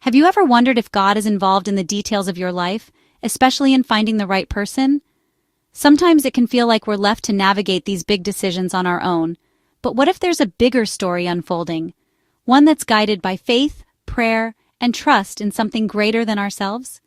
Have you ever wondered if God is involved in the details of your life, especially in finding the right person? Sometimes it can feel like we're left to navigate these big decisions on our own. But what if there's a bigger story unfolding? One that's guided by faith, prayer, and trust in something greater than ourselves?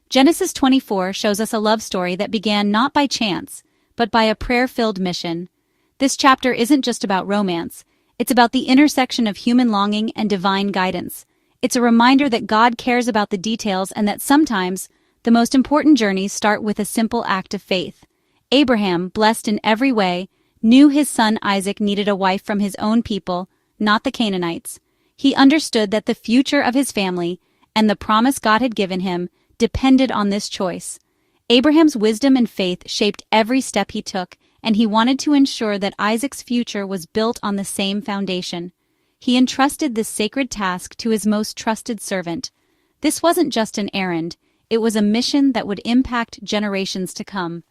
Genesis 24 shows us a love story that began not by chance, but by a prayer-filled mission. This chapter isn't just about romance. It's about the intersection of human longing and divine guidance. It's a reminder that God cares about the details and that sometimes the most important journeys start with a simple act of faith. Abraham, blessed in every way, knew his son Isaac needed a wife from his own people, not the Canaanites. He understood that the future of his family and the promise God had given him depended on this choice. Abraham's wisdom and faith shaped every step he took, and he wanted to ensure that Isaac's future was built on the same foundation. He entrusted this sacred task to his most trusted servant. This wasn't just an errand, it was a mission that would impact generations to come.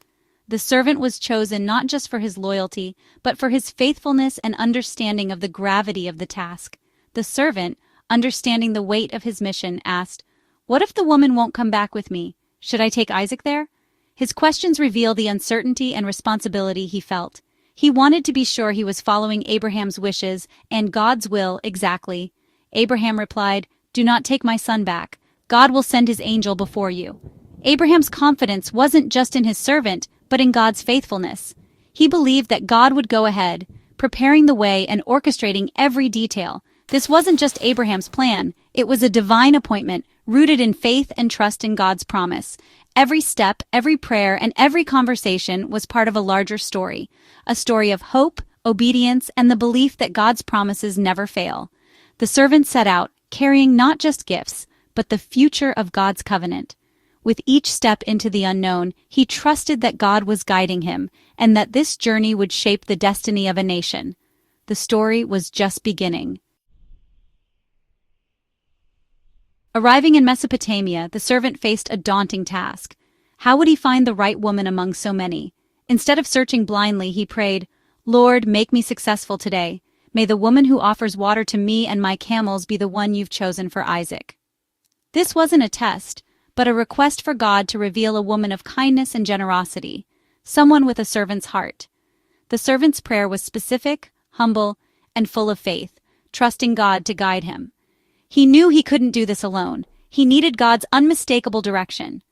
The servant was chosen not just for his loyalty, but for his faithfulness and understanding of the gravity of the task. The servant, understanding the weight of his mission, asked, "What if the woman won't come back with me? Should I take Isaac there?" His questions reveal the uncertainty and responsibility he felt. He wanted to be sure he was following Abraham's wishes and God's will exactly. Abraham replied, "Do not take my son back. God will send his angel before you." Abraham's confidence wasn't just in his servant, but in God's faithfulness. He believed that God would go ahead, preparing the way and orchestrating every detail. This wasn't just Abraham's plan, it was a divine appointment, rooted in faith and trust in God's promise. Every step, every prayer, and every conversation was part of a larger story, a story of hope, obedience, and the belief that God's promises never fail. The servant set out, carrying not just gifts, but the future of God's covenant. With each step into the unknown, he trusted that God was guiding him, and that this journey would shape the destiny of a nation. The story was just beginning. Arriving in Mesopotamia, the servant faced a daunting task. How would he find the right woman among so many? Instead of searching blindly, he prayed, "Lord, make me successful today. May the woman who offers water to me and my camels be the one you've chosen for Isaac." This wasn't a test, but a request for God to reveal a woman of kindness and generosity, someone with a servant's heart. The servant's prayer was specific, humble, and full of faith, trusting God to guide him. He knew he couldn't do this alone. He needed God's unmistakable direction.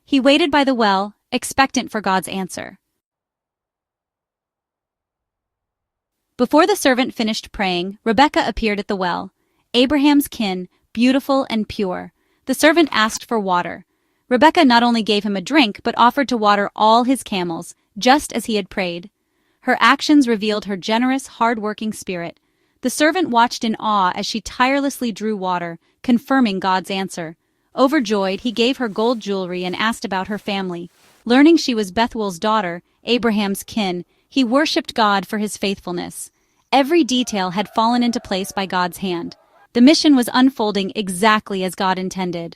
He waited by the well, expectant for God's answer. Before the servant finished praying, Rebekah appeared at the well, Abraham's kin, beautiful and pure. The servant asked for water. Rebekah not only gave him a drink, but offered to water all his camels, just as he had prayed. Her actions revealed her generous, hard-working spirit. The servant watched in awe as she tirelessly drew water, confirming God's answer. Overjoyed, he gave her gold jewelry and asked about her family. Learning she was Bethuel's daughter, Abraham's kin, he worshipped God for his faithfulness. Every detail had fallen into place by God's hand. The mission was unfolding exactly as God intended.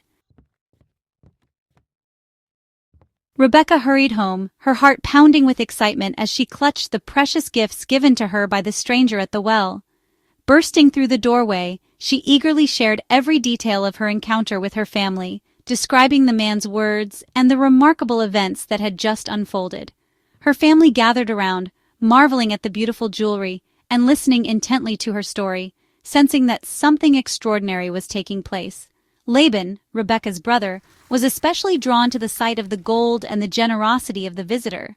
Rebekah hurried home, her heart pounding with excitement as she clutched the precious gifts given to her by the stranger at the well. Bursting through the doorway, she eagerly shared every detail of her encounter with her family, describing the man's words and the remarkable events that had just unfolded. Her family gathered around, marveling at the beautiful jewelry and listening intently to her story, sensing that something extraordinary was taking place. Laban, Rebekah's brother, was especially drawn to the sight of the gold and the generosity of the visitor.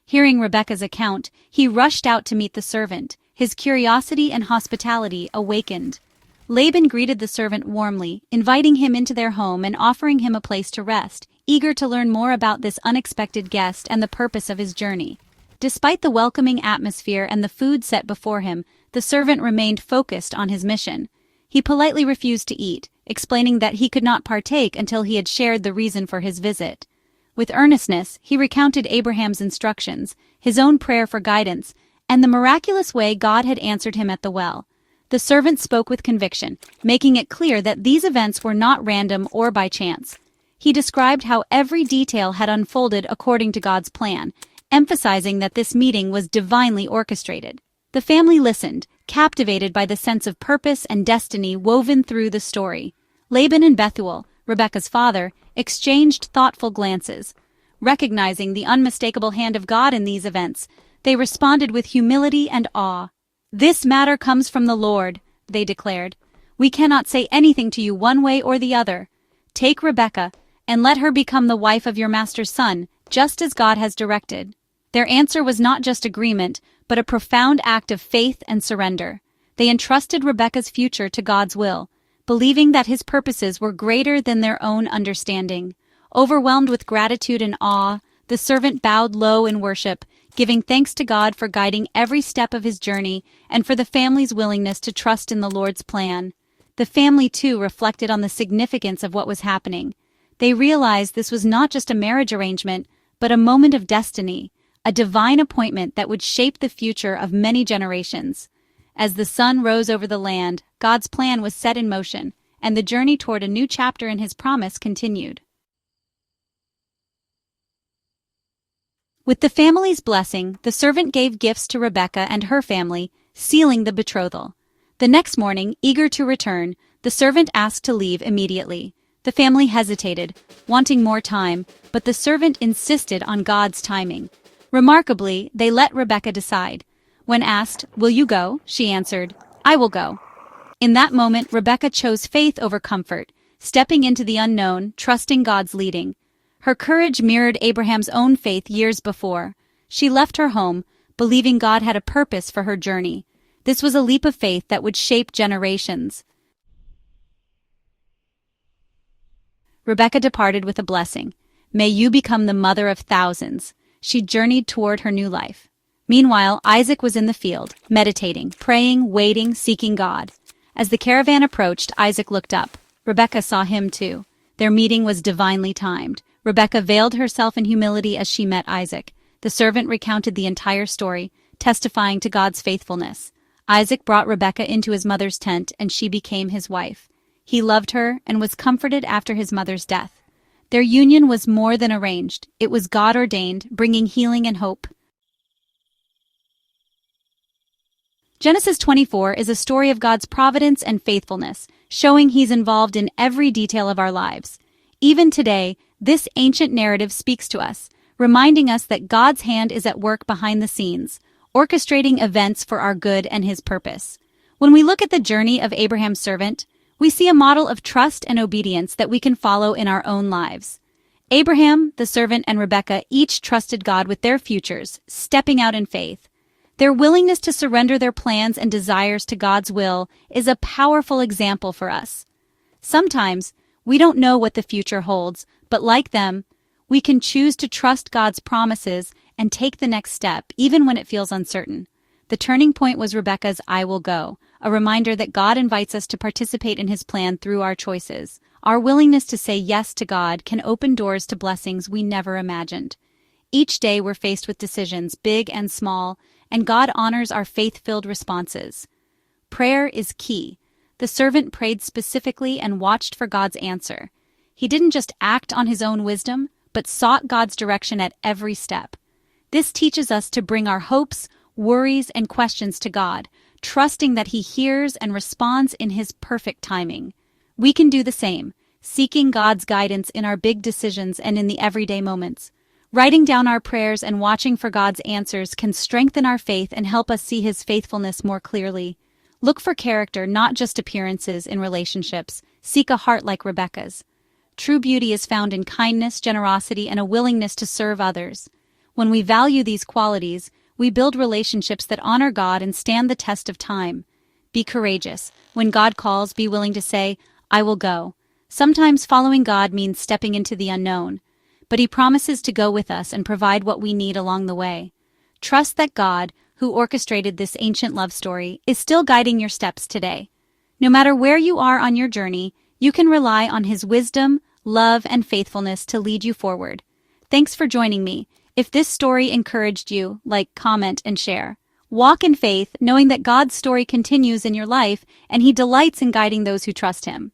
Hearing Rebekah's account, he rushed out to meet the servant, his curiosity and hospitality awakened. Laban greeted the servant warmly, inviting him into their home and offering him a place to rest, eager to learn more about this unexpected guest and the purpose of his journey. Despite the welcoming atmosphere and the food set before him, the servant remained focused on his mission. He politely refused to eat, explaining that he could not partake until he had shared the reason for his visit. With earnestness, he recounted Abraham's instructions, his own prayer for guidance, and the miraculous way God had answered him at the well. The servant spoke with conviction, making it clear that these events were not random or by chance. He described how every detail had unfolded according to God's plan, emphasizing that this meeting was divinely orchestrated. The family listened, captivated by the sense of purpose and destiny woven through the story. Laban and Bethuel, Rebekah's father, exchanged thoughtful glances. Recognizing the unmistakable hand of God in these events, they responded with humility and awe. "This matter comes from the Lord," they declared. "We cannot say anything to you one way or the other. Take Rebekah, and let her become the wife of your master's son, just as God has directed." Their answer was not just agreement, but a profound act of faith and surrender. They entrusted Rebekah's future to God's will, believing that his purposes were greater than their own understanding. Overwhelmed with gratitude and awe, the servant bowed low in worship, giving thanks to God for guiding every step of his journey and for the family's willingness to trust in the Lord's plan. The family, too, reflected on the significance of what was happening. They realized this was not just a marriage arrangement, but a moment of destiny, a divine appointment that would shape the future of many generations. As the sun rose over the land, God's plan was set in motion, and the journey toward a new chapter in his promise continued. With the family's blessing, the servant gave gifts to Rebekah and her family, sealing the betrothal. The next morning, eager to return, the servant asked to leave immediately. The family hesitated, wanting more time, but the servant insisted on God's timing. Remarkably, they let Rebekah decide. When asked, "Will you go?" she answered, "I will go." In that moment, Rebekah chose faith over comfort, stepping into the unknown, trusting God's leading. Her courage mirrored Abraham's own faith years before. She left her home, believing God had a purpose for her journey. This was a leap of faith that would shape generations. Rebekah departed with a blessing. "May you become the mother of thousands." She journeyed toward her new life. Meanwhile, Isaac was in the field, meditating, praying, waiting, seeking God. As the caravan approached, Isaac looked up. Rebekah saw him too. Their meeting was divinely timed. Rebekah veiled herself in humility as she met Isaac. The servant recounted the entire story, testifying to God's faithfulness. Isaac brought Rebekah into his mother's tent, and she became his wife. He loved her and was comforted after his mother's death. Their union was more than arranged. It was God-ordained, bringing healing and hope. Genesis 24 is a story of God's providence and faithfulness, showing he's involved in every detail of our lives. Even today, this ancient narrative speaks to us, reminding us that God's hand is at work behind the scenes, orchestrating events for our good and his purpose. When we look at the journey of Abraham's servant, we see a model of trust and obedience that we can follow in our own lives. Abraham, the servant, and Rebekah each trusted God with their futures, stepping out in faith. Their willingness to surrender their plans and desires to God's will is a powerful example for us. Sometimes, we don't know what the future holds, but like them, we can choose to trust God's promises and take the next step, even when it feels uncertain. The turning point was Rebekah's "I will go," a reminder that God invites us to participate in his plan through our choices. Our willingness to say yes to God can open doors to blessings we never imagined. Each day we're faced with decisions, big and small, and God honors our faith-filled responses. Prayer is key. The servant prayed specifically and watched for God's answer. He didn't just act on his own wisdom, but sought God's direction at every step. This teaches us to bring our hopes, worries, and questions to God, trusting that he hears and responds in his perfect timing. We can do the same, seeking God's guidance in our big decisions and in the everyday moments. Writing down our prayers and watching for God's answers can strengthen our faith and help us see his faithfulness more clearly. Look for character, not just appearances, in relationships. Seek a heart like Rebekah's. True beauty is found in kindness, generosity, and a willingness to serve others. When we value these qualities, we build relationships that honor God and stand the test of time. Be courageous. When God calls, be willing to say, "I will go." Sometimes following God means stepping into the unknown, but he promises to go with us and provide what we need along the way. Trust that God, who orchestrated this ancient love story, is still guiding your steps today. No matter where you are on your journey, you can rely on his wisdom, love, and faithfulness to lead you forward. Thanks for joining me. If this story encouraged you, like, comment, and share. Walk in faith, knowing that God's story continues in your life and he delights in guiding those who trust him.